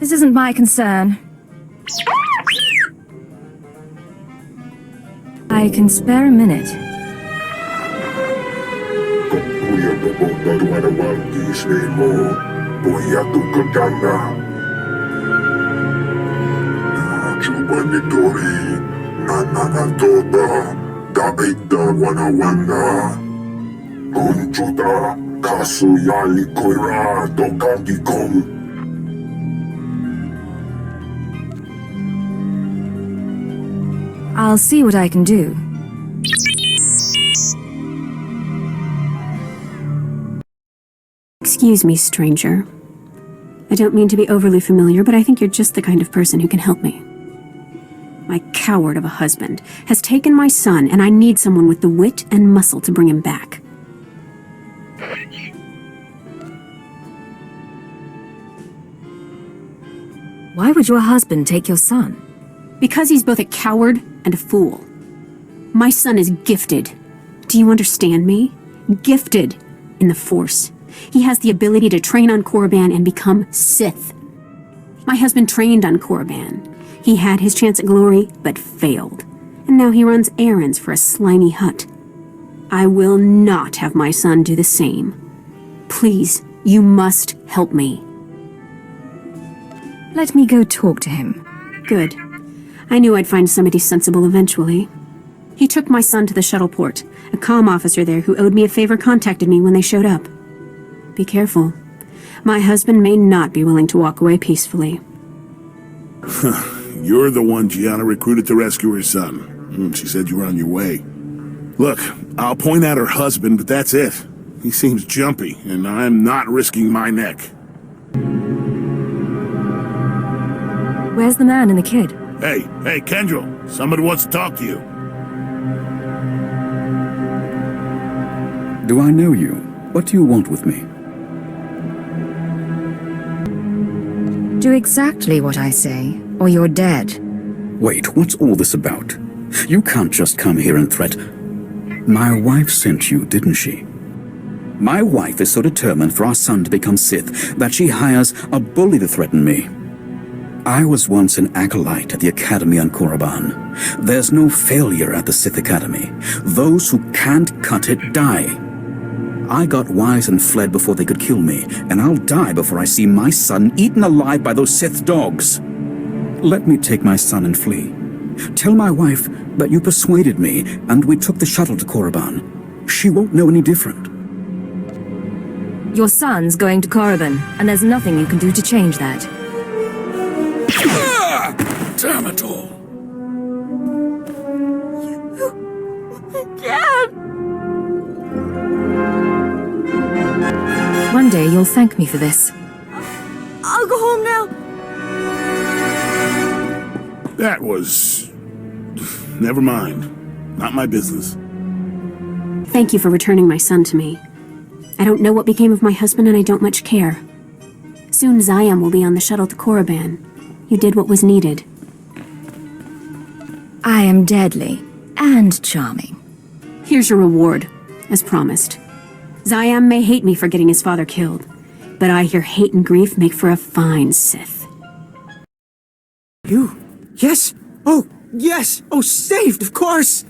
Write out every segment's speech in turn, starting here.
This isn't my concern. I can spare a minute. I'll see what I can do. Excuse me, stranger. I don't mean to be overly familiar, but I think you're just the kind of person who can help me. My coward of a husband has taken my son, and I need someone with the wit and muscle to bring him back. Why would your husband take your son? Because he's both a coward and a fool. My son is gifted. Do you understand me? Gifted in the Force. He has the ability to train on Korriban and become Sith. My husband trained on Korriban. He had his chance at glory, but failed. And now he runs errands for a slimy Hutt. I will not have my son do the same. Please, you must help me. Let me go talk to him. Good. I knew I'd find somebody sensible eventually. He took my son to the shuttle port. A comm officer there who owed me a favor contacted me when they showed up. Be careful. My husband may not be willing to walk away peacefully. You're the one Gianna recruited to rescue her son. She said you were on your way. Look, I'll point out her husband, but that's it. He seems jumpy, and I'm not risking my neck. Where's the man and the kid? Hey, Kendrell, somebody wants to talk to you. Do I know you? What do you want with me? Do exactly what I say, or you're dead. Wait, what's all this about? You can't just come here and My wife sent you, didn't she? My wife is so determined for our son to become Sith that she hires a bully to threaten me. I was once an acolyte at the Academy on Korriban. There's no failure at the Sith Academy. Those who can't cut it die. I got wise and fled before they could kill me, and I'll die before I see my son eaten alive by those Sith dogs. Let me take my son and flee. Tell my wife that you persuaded me, and we took the shuttle to Korriban. She won't know any different. Your son's going to Korriban, and there's nothing you can do to change that. Damn it all. One day you'll thank me for this. I'll go home now. That was... Never mind. Not my business. Thank you for returning my son to me. I don't know what became of my husband, and I don't much care. Soon Zayam will be on the shuttle to Korriban. You did what was needed. I am deadly and charming. Here's your reward, as promised. Zayam may hate me for getting his father killed, but I hear hate and grief make for a fine Sith. You? Yes? Oh, yes! Oh, saved, of course!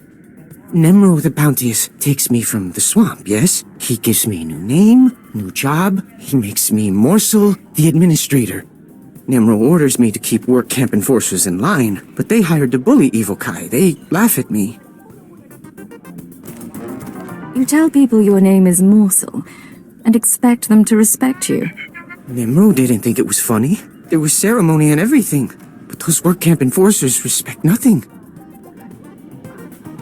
Nemro the Bounteous takes me from the swamp, yes? He gives me a new name, new job. He makes me Morsel, the administrator. Nemro orders me to keep work camp enforcers in line, but they hired to bully Evil Kai. They laugh at me. You tell people your name is Morsel, and expect them to respect you. Nemro didn't think it was funny. There was ceremony and everything. But those work camp enforcers respect nothing.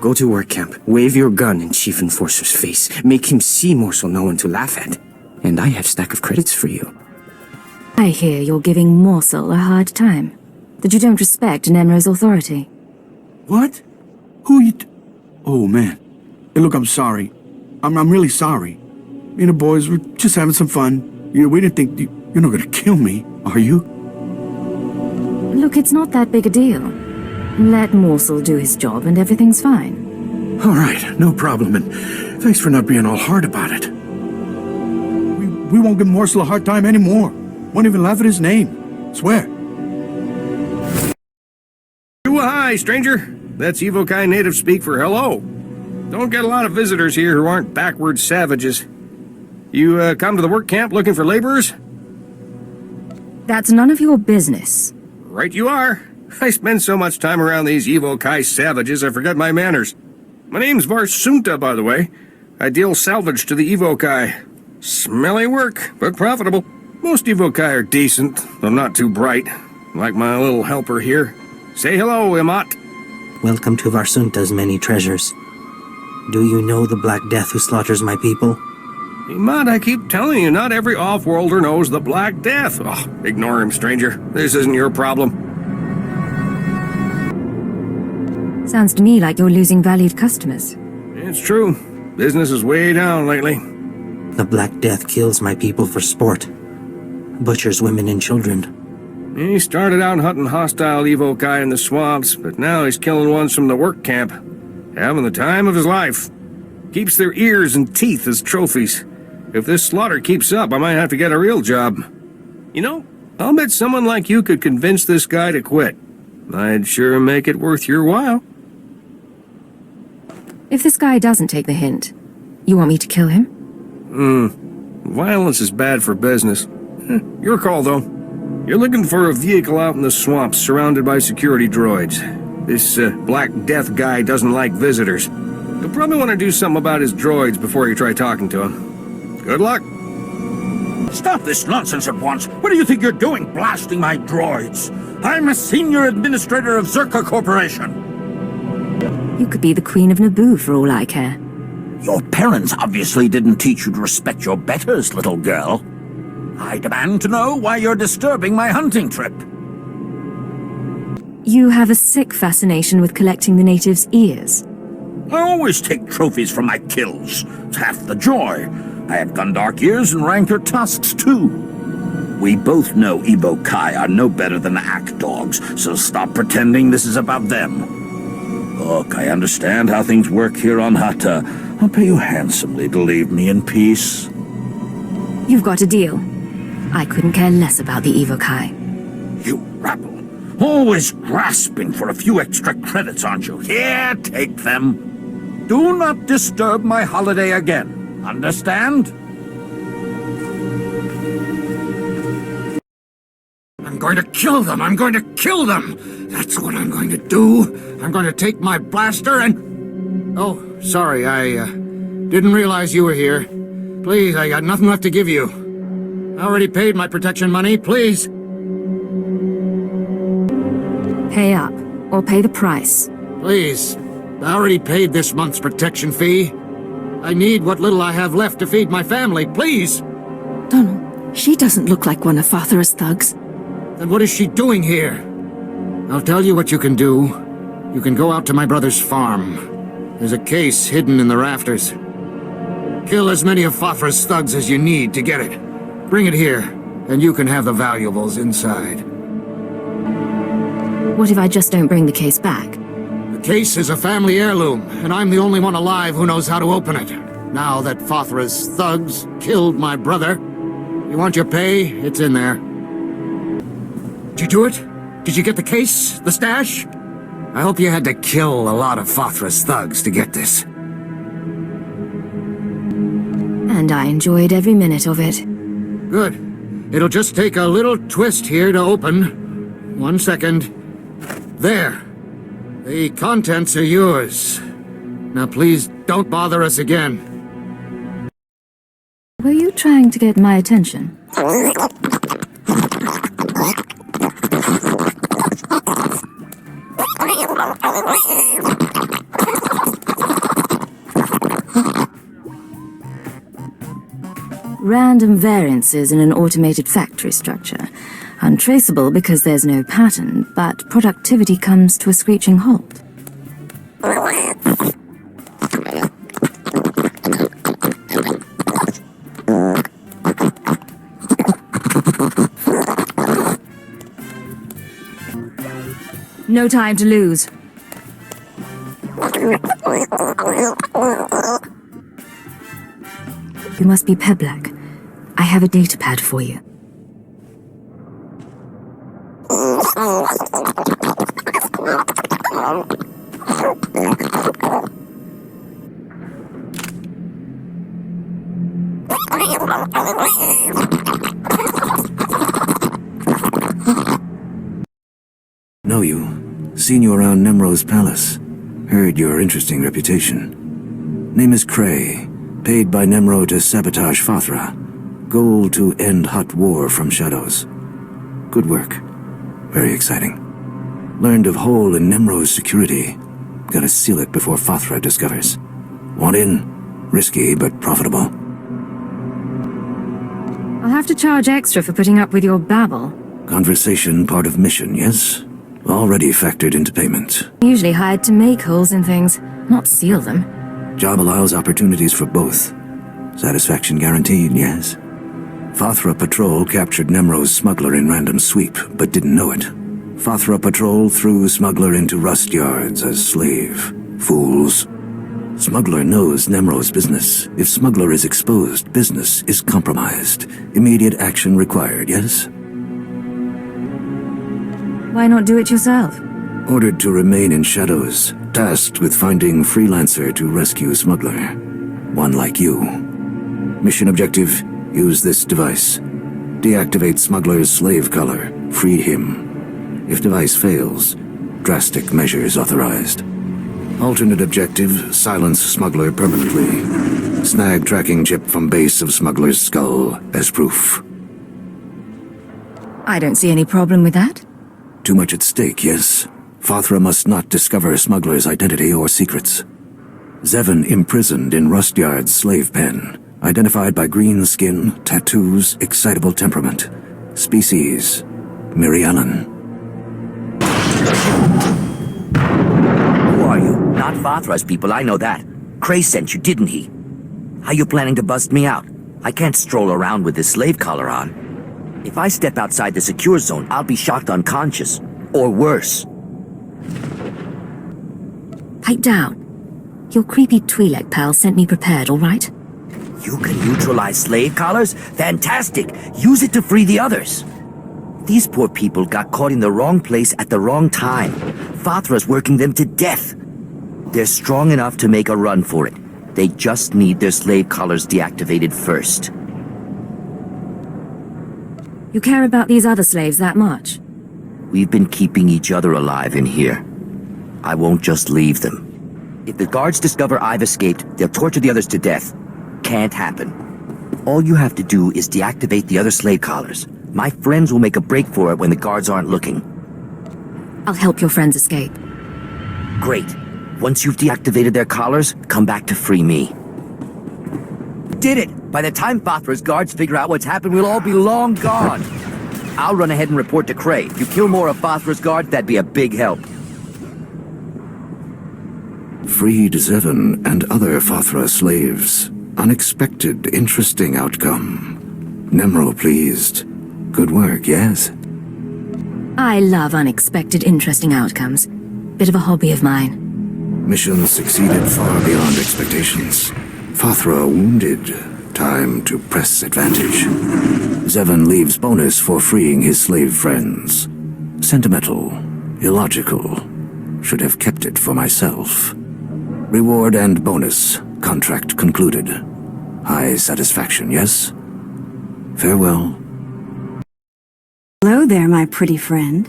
Go to work camp, wave your gun in Chief Enforcer's face, make him see Morsel no one to laugh at. And I have stack of credits for you. I hear you're giving Morsel a hard time. That you don't respect Nemro's authority. What? Who you Oh, man. Hey, look, I'm sorry. I'm really sorry. Me and the boys were just having some fun. We didn't think you're not gonna kill me, are you? Look, it's not that big a deal. Let Morsel do his job and everything's fine. All right, no problem, and thanks for not being all hard about it. We won't give Morsel a hard time anymore. Won't even laugh at his name. Swear. hi, stranger. That's Evokai native speak for hello. Don't get a lot of visitors here who aren't backward savages. You come to the work camp looking for laborers? That's none of your business. Right you are. I spend so much time around these Evokai savages I forget my manners. My name's Varsunta, by the way. I deal salvage to the Evokai. Smelly work, but profitable. Most Evokai are decent, though not too bright. Like my little helper here. Say hello, Imat. Welcome to Varsunta's many treasures. Do you know the Black Death who slaughters my people? Imat, I keep telling you, not every off-worlder knows the Black Death. Oh, ignore him, stranger. This isn't your problem. Sounds to me like you're losing valued customers. It's true. Business is way down lately. The Black Death kills my people for sport. Butchers women and children. He started out hunting hostile Evokai in the swamps, but now he's killing ones from the work camp. Having the time of his life. Keeps their ears and teeth as trophies. If this slaughter keeps up, I might have to get a real job. You know, I'll bet someone like you could convince this guy to quit. I'd sure make it worth your while. If this guy doesn't take the hint, you want me to kill him? Violence is bad for business. Your call, though. You're looking for a vehicle out in the swamps surrounded by security droids. This Black Death guy doesn't like visitors. You'll probably want to do something about his droids before you try talking to him. Good luck. Stop this nonsense at once. What do you think you're doing, blasting my droids? I'm a senior administrator of Zerka Corporation. You could be the Queen of Naboo for all I care. Your parents obviously didn't teach you to respect your betters, little girl. I demand to know why you're disturbing my hunting trip. You have a sick fascination with collecting the natives' ears. I always take trophies from my kills. It's half the joy. I have Gundark ears and Rancor tusks, too. We both know Evokai are no better than act dogs, so stop pretending this is about them. Look, I understand how things work here on Hutta. I'll pay you handsomely to leave me in peace. You've got a deal. I couldn't care less about the Evokai. You rabble. Always grasping for a few extra credits, aren't you? Here, take them. Do not disturb my holiday again. Understand? I'm going to kill them! I'm going to kill them! That's what I'm going to do! I'm going to take my blaster and... Oh, sorry, I didn't realize you were here. Please, I got nothing left to give you. I already paid my protection money, please. Pay up, or pay the price. Please. I already paid this month's protection fee. I need what little I have left to feed my family, please! Donald, she doesn't look like one of Father's thugs. Then what is she doing here? I'll tell you what you can do. You can go out to my brother's farm. There's a case hidden in the rafters. Kill as many of Fafra's thugs as you need to get it. Bring it here, and you can have the valuables inside. What if I just don't bring the case back? The case is a family heirloom, and I'm the only one alive who knows how to open it. Now that Fathra's thugs killed my brother, you want your pay? It's in there. Did you do it? Did you get the case? The stash? I hope you had to kill a lot of Fathra's thugs to get this. And I enjoyed every minute of it. Good. It'll just take a little twist here to open. 1 second. There. The contents are yours. Now please don't bother us again. Were you trying to get my attention? Random variances in an automated factory structure. Untraceable because there's no pattern, but productivity comes to a screeching halt. No time to lose. You must be Peblak. I have a datapad for you. Know you. Seen you around Nemro's palace. Heard your interesting reputation. Name is Cray. Paid by Nemro to sabotage Fathra. Goal to end Hutt war from shadows. Good work. Very exciting. Learned of hole in Nemro's security. Gotta seal it before Fathra discovers. Want in? Risky, but profitable. I'll have to charge extra for putting up with your babble. Conversation part of mission, yes? Already factored into payment. Usually hired to make holes in things, not seal them. Job allows opportunities for both. Satisfaction guaranteed, yes? Fathra Patrol captured Nemro's smuggler in random sweep, but didn't know it. Fathra Patrol threw smuggler into rust yards as slave. Fools. Smuggler knows Nemro's business. If smuggler is exposed, business is compromised. Immediate action required, yes? Why not do it yourself? Ordered to remain in shadows, tasked with finding freelancer to rescue smuggler. One like you. Mission objective, use this device. Deactivate smuggler's slave collar, free him. If device fails, drastic measures authorized. Alternate objective, silence smuggler permanently. Snag tracking chip from base of smuggler's skull as proof. I don't see any problem with that. Too much at stake, yes? Fathra must not discover smuggler's identity or secrets. Zevon imprisoned in Rustyard's slave pen. Identified by green skin, tattoos, excitable temperament. Species, Mirialan. Who are you? Not Fathra's people, I know that. Cray sent you, didn't he? How you planning to bust me out? I can't stroll around with this slave collar on. If I step outside the secure zone, I'll be shocked unconscious. Or worse. Pipe down. Your creepy Twi'lek pal sent me prepared, all right? You can neutralize slave collars? Fantastic! Use it to free the others. These poor people got caught in the wrong place at the wrong time. Fathra's working them to death. They're strong enough to make a run for it. They just need their slave collars deactivated first. You care about these other slaves that much? We've been keeping each other alive in here. I won't just leave them. If the guards discover I've escaped, they'll torture the others to death. Can't happen. All you have to do is deactivate the other slave collars. My friends will make a break for it when the guards aren't looking. I'll help your friends escape. Great. Once you've deactivated their collars, come back to free me. Did it! By the time Fathra's guards figure out what's happened, we'll all be long gone. I'll run ahead and report to Cray. If you kill more of Fathra's guards, that'd be a big help. Freed Zevon and other Fathra slaves. Unexpected, interesting outcome. Nemro pleased. Good work, yes? I love unexpected, interesting outcomes. Bit of a hobby of mine. Mission succeeded far beyond expectations. Fathra wounded. Time to press advantage. Zevon leaves bonus for freeing his slave friends. Sentimental. Illogical. Should have kept it for myself. Reward and bonus. Contract concluded. High satisfaction, yes? Farewell. Hello there, my pretty friend.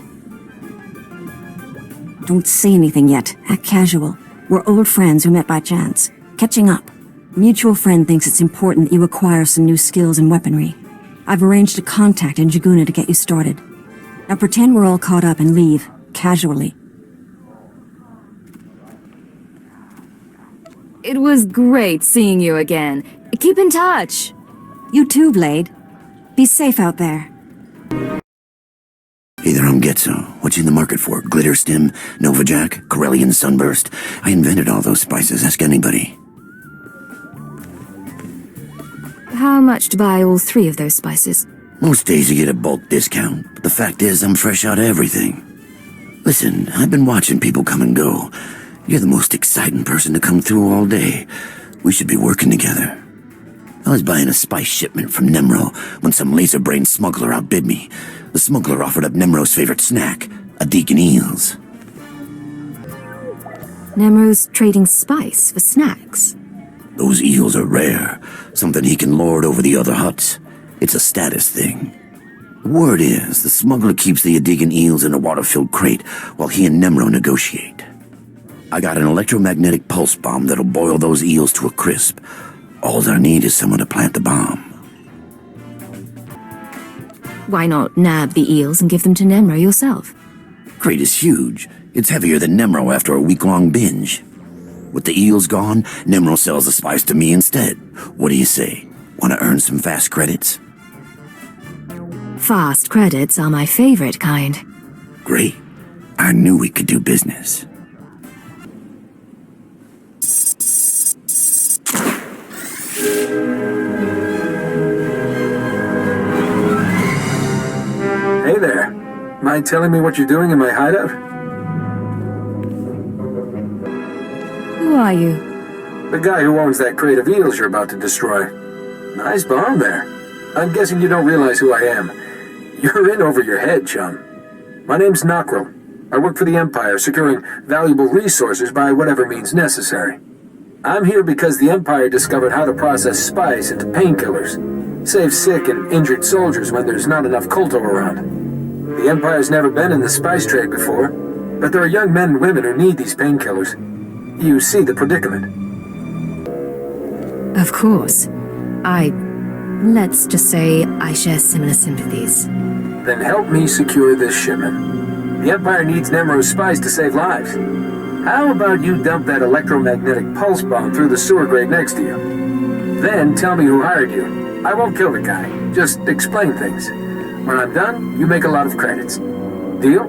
Don't say anything yet. Act casual. We're old friends who met by chance. Catching up. Mutual friend thinks it's important that you acquire some new skills and weaponry. I've arranged a contact in Jaguna to get you started. Now pretend we're all caught up and leave, casually. It was great seeing you again. Keep in touch. You too, Blade. Be safe out there. Hey there, I'm Getzo. What you in the market for? Glitter Stim, Nova Jack, Corellian Sunburst? I invented all those spices, ask anybody. How much to buy all 3 of those spices? Most days you get a bulk discount, but the fact is I'm fresh out of everything. Listen, I've been watching people come and go. You're the most exciting person to come through all day. We should be working together. I was buying a spice shipment from Nemro when some laser-brained smuggler outbid me. The smuggler offered up Nemro's favorite snack, a Deacon Eels. Nemro's trading spice for snacks. Those eels are rare, something he can lord over the other huts. It's a status thing. The word is, the smuggler keeps the Adigan eels in a water-filled crate while he and Nemro negotiate. I got an electromagnetic pulse bomb that'll boil those eels to a crisp. All I need is someone to plant the bomb. Why not nab the eels and give them to Nemro yourself? Crate is huge. It's heavier than Nemro after a week-long binge. With the eels gone, Nemro sells the spice to me instead. What do you say? Want to earn some fast credits? Fast credits are my favorite kind. Great. I knew we could do business. Hey there. Mind telling me what you're doing in my hideout? Who are you? The guy who owns that crate of eels you're about to destroy. Nice bomb there. I'm guessing you don't realize who I am. You're in over your head, chum. My name's Nockrel. I work for the Empire, securing valuable resources by whatever means necessary. I'm here because the Empire discovered how to process spice into painkillers. Save sick and injured soldiers when there's not enough Kolto around. The Empire's never been in the spice trade before, but there are young men and women who need these painkillers. You see the predicament. Of course. Let's just say I share similar sympathies. Then help me secure this shipment. The Empire needs Nemro's spice to save lives. How about you dump that electromagnetic pulse bomb through the sewer grate next to you? Then tell me who hired you. I won't kill the guy, just explain things. When I'm done, you make a lot of credits. Deal?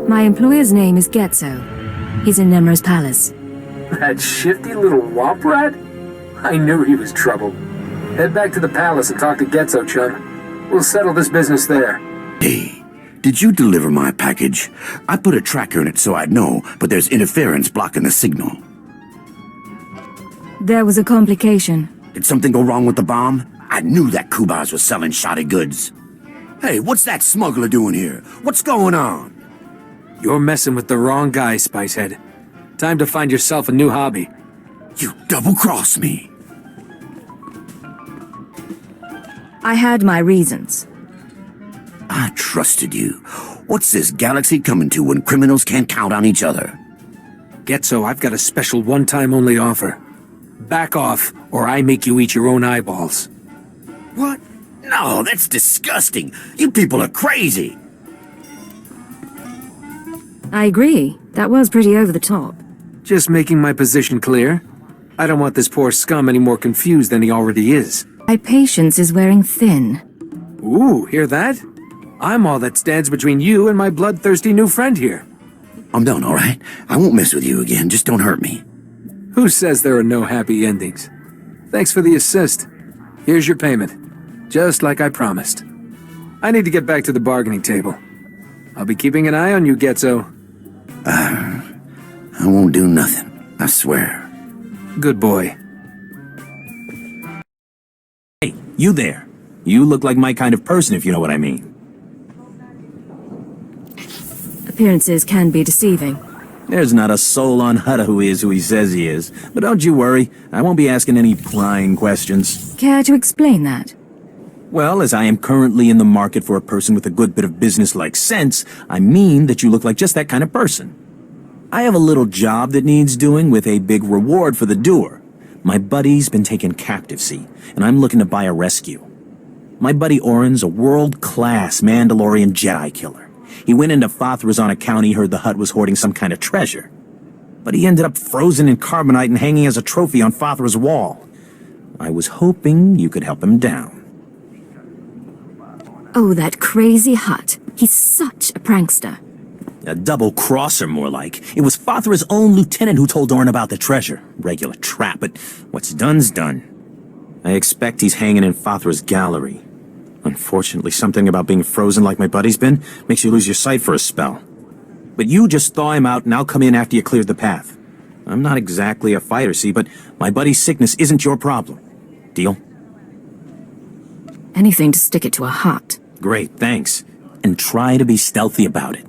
My employer's name is Getzo. He's in Nemro's palace. That shifty little womp rat? I knew he was trouble. Head back to the palace and talk to Getzo, chum. We'll settle this business there. Hey, did you deliver my package? I put a tracker in it so I'd know, but there's interference blocking the signal. There was a complication. Did something go wrong with the bomb? I knew that Kubas was selling shoddy goods. Hey, what's that smuggler doing here? What's going on? You're messing with the wrong guy, Spicehead. Time to find yourself a new hobby. You double-crossed me. I had my reasons. I trusted you. What's this galaxy coming to when criminals can't count on each other? Getzo, I've got a special one-time only offer. Back off, or I make you eat your own eyeballs. What? No, that's disgusting. You people are crazy. I agree. That was pretty over the top. Just making my position clear. I don't want this poor scum any more confused than he already is. My patience is wearing thin. Ooh, hear that? I'm all that stands between you and my bloodthirsty new friend here. I'm done, all right? I won't mess with you again. Just don't hurt me. Who says there are no happy endings? Thanks for the assist. Here's your payment. Just like I promised. I need to get back to the bargaining table. I'll be keeping an eye on you, Getzo. I won't do nothing. I swear. Good boy. Hey, you there. You look like my kind of person, if you know what I mean. Appearances can be deceiving. There's not a soul on Hutta who is who he says he is. But don't you worry, I won't be asking any prying questions. Care to explain that? Well, as I am currently in the market for a person with a good bit of business-like sense, I mean that you look like just that kind of person. I have a little job that needs doing with a big reward for the doer. My buddy's been taken captive, see, and I'm looking to buy a rescue. My buddy Orin's a world-class Mandalorian Jedi killer. He went into Fathra's on account he heard the Hutt was hoarding some kind of treasure. But he ended up frozen in carbonite and hanging as a trophy on Fathra's wall. I was hoping you could help him down. Oh, that crazy Hutt. He's such a prankster. A double-crosser, more like. It was Fathra's own lieutenant who told Orin about the treasure. Regular trap, but what's done's done. I expect he's hanging in Fathra's gallery. Unfortunately, something about being frozen like my buddy's been makes you lose your sight for a spell. But you just thaw him out and I'll come in after you cleared the path. I'm not exactly a fighter, see, but my buddy's sickness isn't your problem. Deal? Anything to stick it to a Hutt. Great, thanks. And try to be stealthy about it.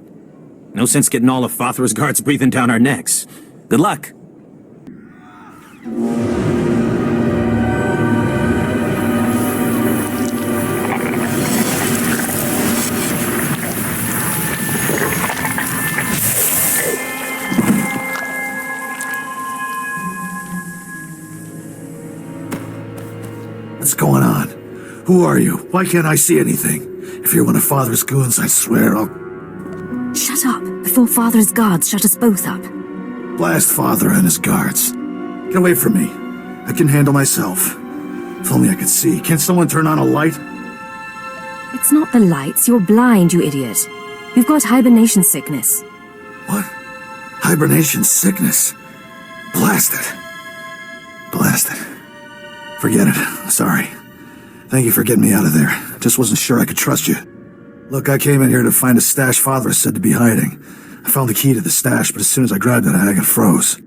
No sense getting all of Fathra's guards breathing down our necks. Good luck. What's going on? Who are you? Why can't I see anything? If you're one of Father's goons, I swear I'll... Shut up, before Father's guards shut us both up. blast Father and his guards. Get away from me. I can handle myself. If only I could see. Can't someone turn on a light? It's not the lights, you're blind, you idiot. You've got hibernation sickness. What? Hibernation sickness? Blast it. Blast it. Forget it. Sorry. Thank you for getting me out of there. Just wasn't sure I could trust you. Look, I came in here to find a stash Father is said to be hiding. I found the key to the stash, but as soon as I grabbed it, I got froze.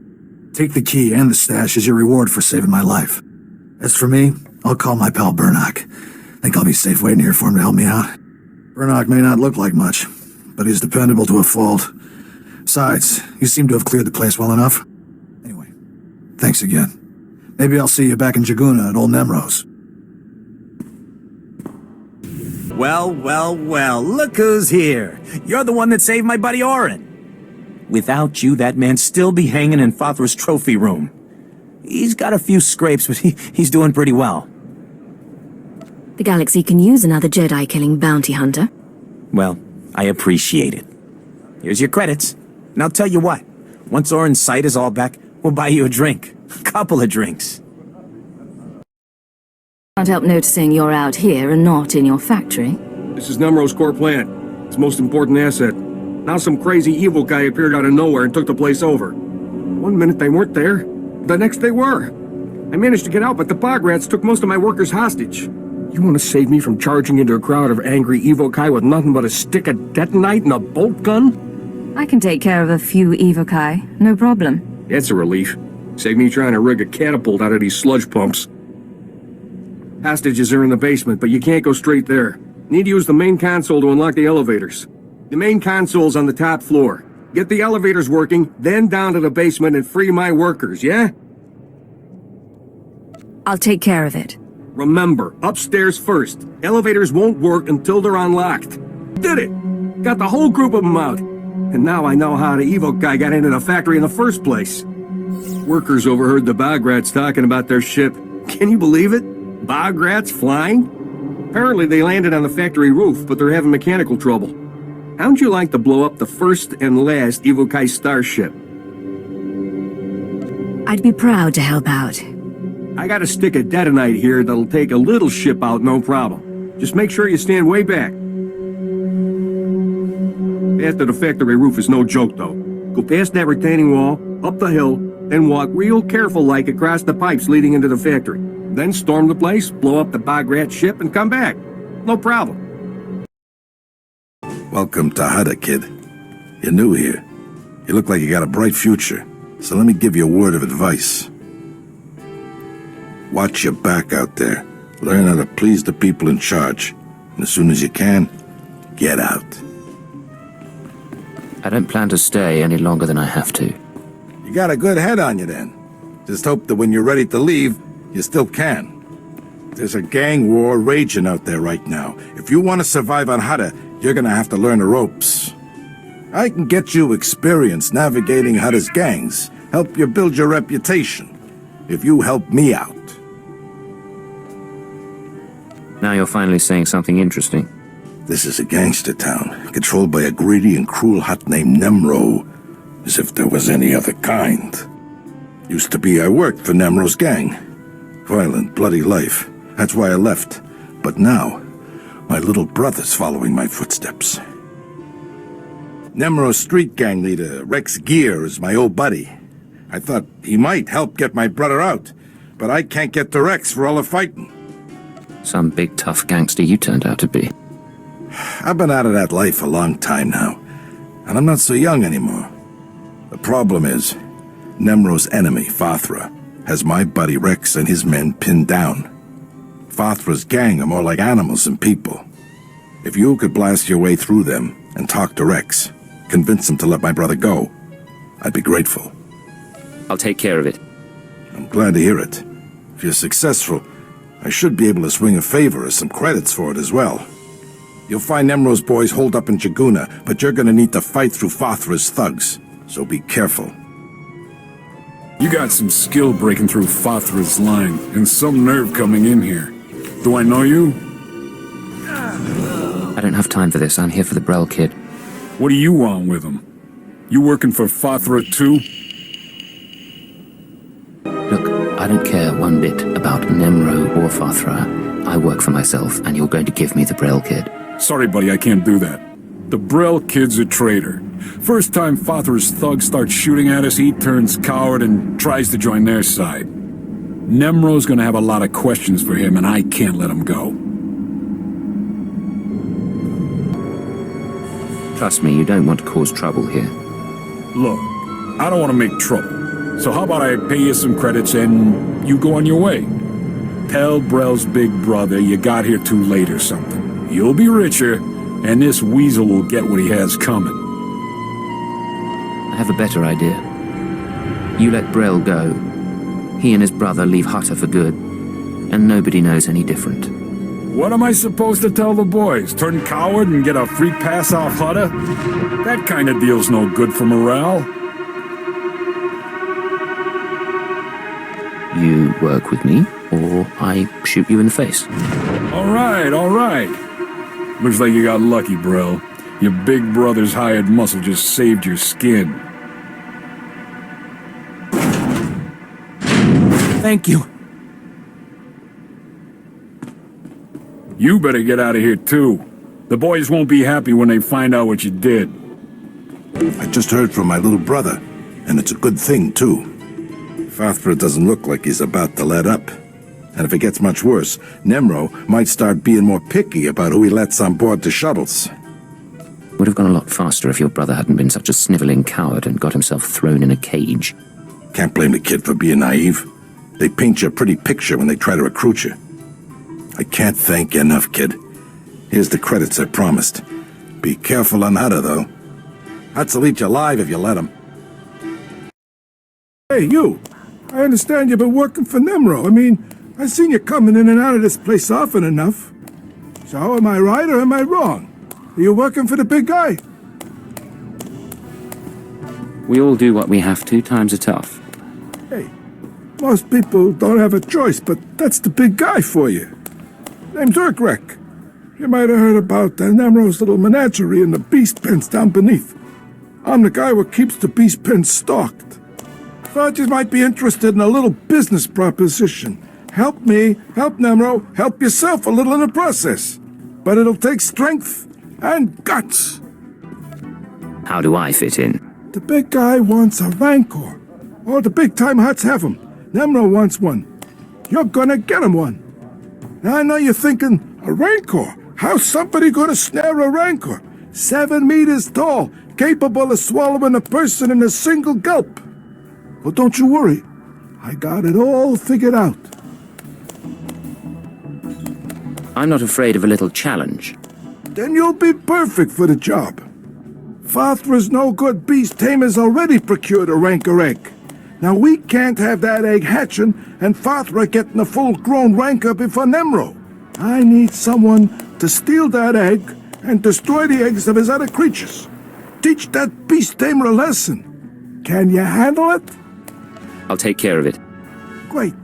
Take the key and the stash as your reward for saving my life. As for me, I'll call my pal Burnock. Think I'll be safe waiting here for him to help me out. Burnock may not look like much, but he's dependable to a fault. Besides, you seem to have cleared the place well enough. Anyway, thanks again. Maybe I'll see you back in Jaguna at Old Nemro's. Well, well, well, look who's here. You're the one that saved my buddy Orin. Without you, that man'd still be hanging in Fathra's trophy room. He's got a few scrapes, but he's doing pretty well. The galaxy can use another Jedi-killing bounty hunter. Well, I appreciate it. Here's your credits. And I'll tell you what, once Orin's sight is all back, we'll buy you a drink. A couple of drinks. Can't help noticing you're out here and not in your factory. This is Nemro's core plant. Its most important asset. Now some crazy evil guy appeared out of nowhere and took the place over. One minute they weren't there, the next they were. I managed to get out, but the bog rats took most of my workers hostage. You want to save me from charging into a crowd of angry evokai with nothing but a stick of detonite and a bolt gun? I can take care of a few evokai, no problem. That's a relief. Save me trying to rig a catapult out of these sludge pumps. Hostages are in the basement, but you can't go straight there. Need to use the main console to unlock the elevators. The main console's on the top floor. Get the elevators working, then down to the basement and free my workers, yeah? I'll take care of it. Remember, upstairs first. Elevators won't work until they're unlocked. Did it! Got the whole group of them out. And now I know how the evil guy got into the factory in the first place. Workers overheard the bog rats talking about their ship. Can you believe it? Bog rats flying? Apparently they landed on the factory roof, but they're having mechanical trouble. How'd you like to blow up the first and last evokai starship? I'd be proud to help out. I got a stick of detonite here that'll take a little ship out, no problem. Just make sure you stand way back. After the factory roof is no joke, though. Go past that retaining wall, up the hill, then walk real careful-like across the pipes leading into the factory. Then storm the place, blow up the bog rat ship, and come back. No problem. Welcome to Hutta, kid. You're new here. You look like you got a bright future, so let me give you a word of advice. Watch your back out there. Learn how to please the people in charge. And as soon as you can, get out. I don't plan to stay any longer than I have to. You got a good head on you then. Just hope that when you're ready to leave, you still can. There's a gang war raging out there right now. If you want to survive on Hutta, you're gonna have to learn the ropes. I can get you experience navigating Hutta's gangs, help you build your reputation, if you help me out. Now you're finally saying something interesting. This is a gangster town, controlled by a greedy and cruel Hutt named Nemro, as if there was any other kind. Used to be I worked for Nemro's gang. Violent, bloody life. That's why I left. But now, my little brother's following my footsteps. Nemro's street gang leader, Rex Gear, is my old buddy. I thought he might help get my brother out, but I can't get to Rex for all the fighting. Some big tough gangster you turned out to be. I've been out of that life a long time now, and I'm not so young anymore. The problem is, Nemro's enemy, Fathra, has my buddy Rex and his men pinned down. Fathra's gang are more like animals than people. If you could blast your way through them and talk to Rex, convince him to let my brother go, I'd be grateful. I'll take care of it. I'm glad to hear it. If you're successful, I should be able to swing a favor or some credits for it as well. You'll find Nemro's boys holed up in Jaguna, but you're gonna need to fight through Fathra's thugs, so be careful. You got some skill breaking through Fathra's line, and some nerve coming in here. Do I know you? I don't have time for this. I'm here for the Brel kid. What do you want with him? You working for Fathra too? Look, I don't care one bit about Nemro or Fathra. I work for myself, and you're going to give me the Brel kid. Sorry, buddy, I can't do that. The Brel kid's a traitor. First time Fathra's thugs start shooting at us, he turns coward and tries to join their side. Nemro's gonna have a lot of questions for him, and I can't let him go. Trust me, you don't want to cause trouble here. Look, I don't want to make trouble. So how about I pay you some credits and you go on your way? Tell Brel's big brother you got here too late or something. You'll be richer, and this weasel will get what he has coming. I have a better idea. You let Brel go. He and his brother leave Hutta for good, and nobody knows any different. What am I supposed to tell the boys? Turn coward and get a free pass off Hutta? That kind of deal's no good for morale. You work with me, or I shoot you in the face. All right, all right. Looks like you got lucky, Brel. Your big brother's hired muscle just saved your skin. Thank you. You better get out of here, too. The boys won't be happy when they find out what you did. I just heard from my little brother, and it's a good thing, too. Fathra doesn't look like he's about to let up. And if it gets much worse, Nemro might start being more picky about who he lets on board the shuttles. Would have gone a lot faster if your brother hadn't been such a sniveling coward and got himself thrown in a cage. Can't blame the kid for being naive. They paint you a pretty picture when they try to recruit you. I can't thank you enough, kid. Here's the credits I promised. Be careful on Hutta, though. Hutta'll eat you alive if you let him. Hey, you! I understand you've been working for Nemro. I mean, I've seen you coming in and out of this place often enough. So, am I right or am I wrong? Are you working for the big guy? We all do what we have to. Times are tough. Hey, most people don't have a choice, but that's the big guy for you. Name's Urkrek. You might have heard about Nemro's little menagerie and the beast pens down beneath. I'm the guy who keeps the beast pens stocked. Thought you might be interested in a little business proposition. Help me, help Nemro, help yourself a little in the process. But it'll take strength and guts. How do I fit in? The big guy wants a Rancor. All the big-time Hutts have them. Nemro wants one. You're gonna get him one. Now I know you're thinking, a Rancor? How's somebody gonna snare a Rancor? 7 meters tall, capable of swallowing a person in a single gulp. Well, don't you worry. I got it all figured out. I'm not afraid of a little challenge. Then you'll be perfect for the job. Fathra's no-good beast tamer's already procured a Rancor egg. Now we can't have that egg hatching and Fathra getting a full-grown Rancor before Nemro. I need someone to steal that egg and destroy the eggs of his other creatures. Teach that beast tamer a lesson. Can you handle it? I'll take care of it. Great.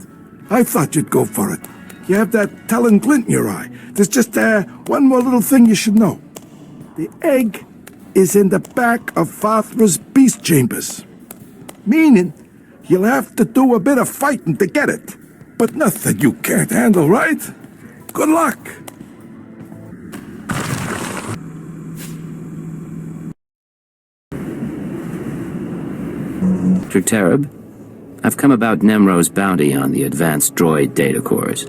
I thought you'd go for it. You have that telling glint in your eye. There's just one more little thing you should know. The egg is in the back of Fathra's beast chambers. Meaning, you'll have to do a bit of fighting to get it. But nothing you can't handle, right? Good luck. Tricterib, I've come about Nemro's bounty on the advanced droid data cores.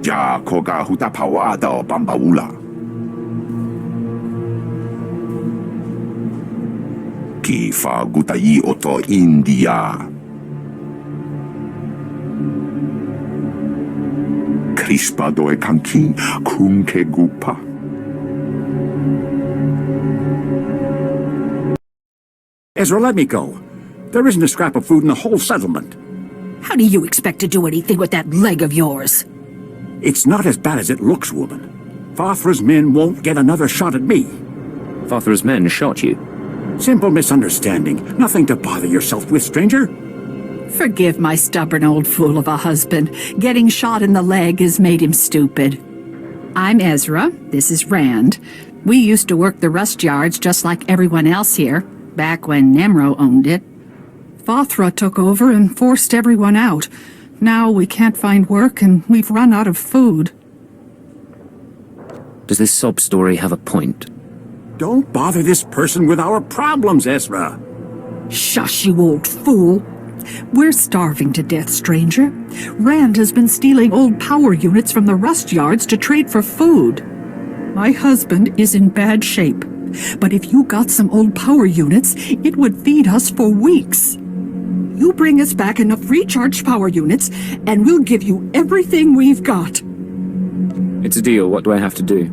Ja koga Hutta pawada o bambaula. Ki fa gutai oto India. Crispa doe kanki kunke gupa. Ezra, let me go. There isn't a scrap of food in the whole settlement. How do you expect to do anything with that leg of yours? It's not as bad as it looks, woman. Fathra's men won't get another shot at me. Fathra's men shot you? Simple misunderstanding. Nothing to bother yourself with, stranger. Forgive my stubborn old fool of a husband. Getting shot in the leg has made him stupid. I'm Ezra. This is Rand. We used to work the rust yards just like everyone else here, back when Nemro owned it. Fathra took over and forced everyone out. Now we can't find work and we've run out of food. Does this sob story have a point? Don't bother this person with our problems, Ezra. Shush, you old fool. We're starving to death, stranger. Rand has been stealing old power units from the rust yards to trade for food. My husband is in bad shape, but if you got some old power units, it would feed us for weeks. You bring us back enough recharged power units, and we'll give you everything we've got. It's a deal. What do I have to do?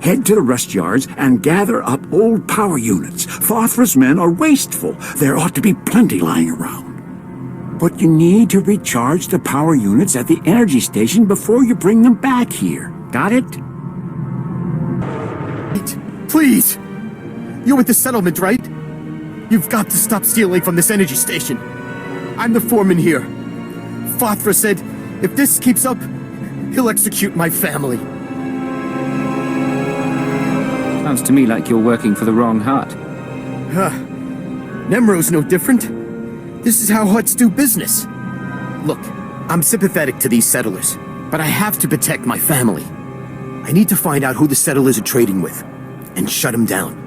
Head to the rust yards and gather up old power units. Fathra's men are wasteful. There ought to be plenty lying around. But you need to recharge the power units at the energy station before you bring them back here. Got it? Please! You're with the settlement, right? You've got to stop stealing from this energy station. I'm the foreman here. Fathra said, if this keeps up, he'll execute my family. Sounds to me like you're working for the wrong Hutt. Nemro's no different. This is how Hutts do business. Look, I'm sympathetic to these settlers, but I have to protect my family. I need to find out who the settlers are trading with, and shut them down.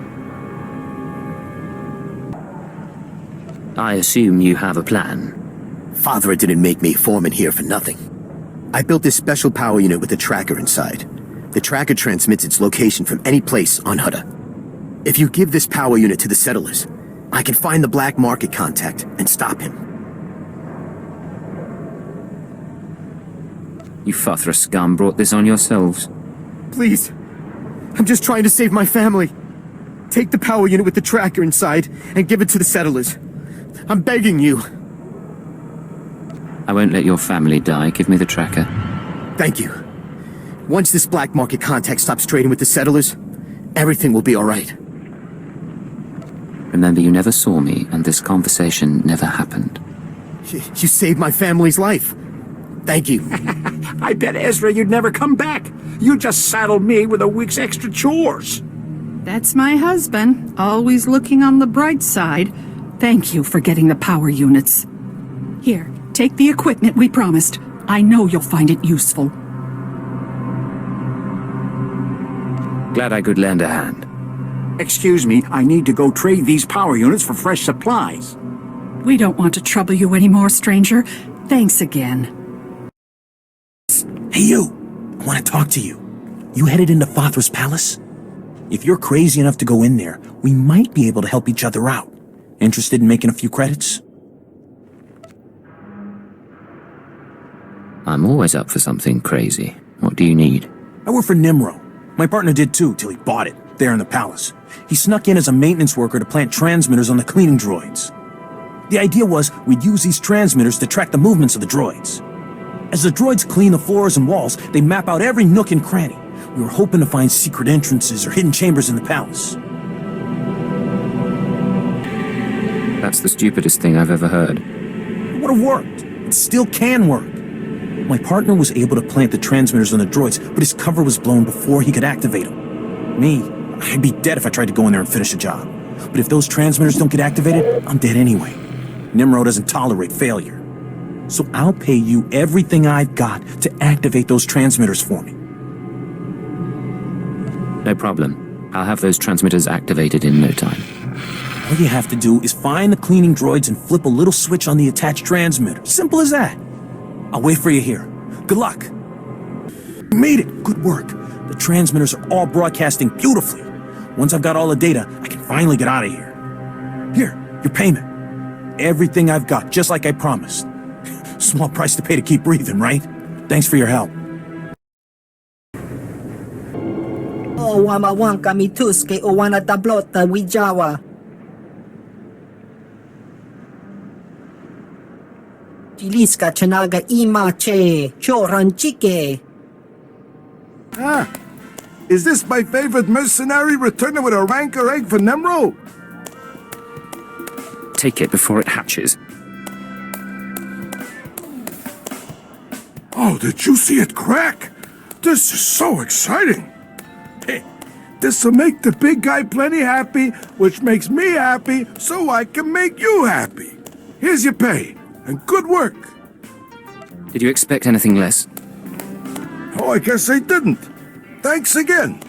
I assume you have a plan. Fathra didn't make me foreman here for nothing. I built this special power unit with a tracker inside. The tracker transmits its location from any place on Hutta. If you give this power unit to the settlers, I can find the black market contact and stop him. You Fathra scum brought this on yourselves. Please, I'm just trying to save my family. Take the power unit with the tracker inside and give it to the settlers. I'm begging you. I won't let your family die. Give me the tracker. Thank you. Once this black market contact stops trading with the settlers, everything will be all right. Remember, you never saw me, and this conversation never happened. You saved my family's life. Thank you. I bet, Ezra, you'd never come back. You just saddled me with a week's extra chores. That's my husband, always looking on the bright side. Thank you for getting the power units. Here, take the equipment we promised. I know you'll find it useful. Glad I could lend a hand. Excuse me, I need to go trade these power units for fresh supplies. We don't want to trouble you anymore, stranger. Thanks again. Hey, you! I want to talk to you. You headed into Fathra's palace? If you're crazy enough to go in there, we might be able to help each other out. Interested in making a few credits? I'm always up for something crazy. What do you need? I work for Nemro. My partner did too, till he bought it, there in the palace. He snuck in as a maintenance worker to plant transmitters on the cleaning droids. The idea was we'd use these transmitters to track the movements of the droids. As the droids clean the floors and walls, they map out every nook and cranny. We were hoping to find secret entrances or hidden chambers in the palace. That's the stupidest thing I've ever heard. It would have worked. It still can work. My partner was able to plant the transmitters on the droids, but his cover was blown before he could activate them. Me, I'd be dead if I tried to go in there and finish the job. But if those transmitters don't get activated, I'm dead anyway. Nimro doesn't tolerate failure. So I'll pay you everything I've got to activate those transmitters for me. No problem. I'll have those transmitters activated in no time. All you have to do is find the cleaning droids and flip a little switch on the attached transmitter. Simple as that. I'll wait for you here. Good luck. You made it. Good work. The transmitters are all broadcasting beautifully. Once I've got all the data, I can finally get out of here. Here, your payment. Everything I've got, just like I promised. Small price to pay to keep breathing, right? Thanks for your help. Owamawang kami tuske owana tablota wijawa. Tiliska chanaga imache, choranchike. Ah, is this my favorite mercenary returning with a Rancor Egg for Nemro? Take it before it hatches. Oh, did you see it crack? This is so exciting. Hey, this'll make the big guy plenty happy, which makes me happy, so I can make you happy. Here's your pay, and good work. Did you expect anything less? Oh, I guess I didn't. Thanks again.